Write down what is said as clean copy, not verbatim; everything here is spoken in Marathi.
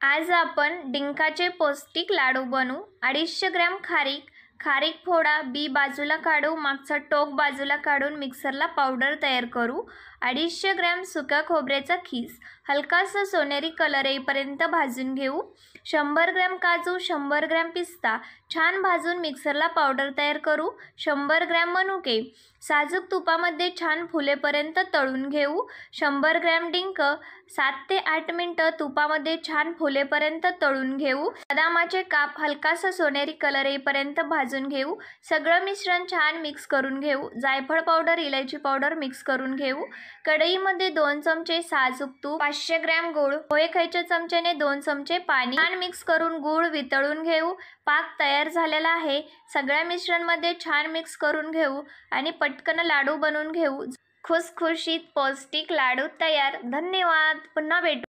आज आपण डिंकाचे पौष्टिक लाडू बनवू। 250 ग्रॅम खारीक फोडा, बी बाजूला काढू, मागचा टोक बाजूला काढून मिक्सरला पावडर तयार करू। 250 ग्रॅम सुक्या खोबऱ्याचा खीस हलकासा सोनेरी कलर येईपर्यंत भाजून घेऊ। 100 ग्रॅम काजू, 100 ग्रॅम पिस्ता छान भाजून मिक्सरला पावडर तयार करू। 100 ग्रॅम मनुके साजूक तुपामध्ये छान फुलेपर्यंत तळून घेऊ। 100 ग्रॅम डिंक 7 ते 8 मिनिटं तुपामध्ये छान फुलेपर्यंत तळून घेऊ। बदामाचे काप हलकासा सोनेरी कलर येईपर्यंत भाजून घेऊ। सगळं मिश्रण छान मिक्स करून घेऊ। जायफळ पावडर, इलायची पावडर मिक्स करून घेऊ। कढईमध्ये 2 चमचे साजूक तूप, 500 ग्रॅम गूळ, पोहे खायच्या चमच्याने 2 चमचे पाणी छान मिक्स करून गूळ वितळून घेऊ। पाक तयार झालेला आहे। सगळ्या मिश्रणमध्ये छान मिक्स करून घेऊ आणि पटकन लाडू बनवून घेऊ। खुसखुशीत पौष्टिक लाडू तयार। धन्यवाद। पुन्हा भेटू।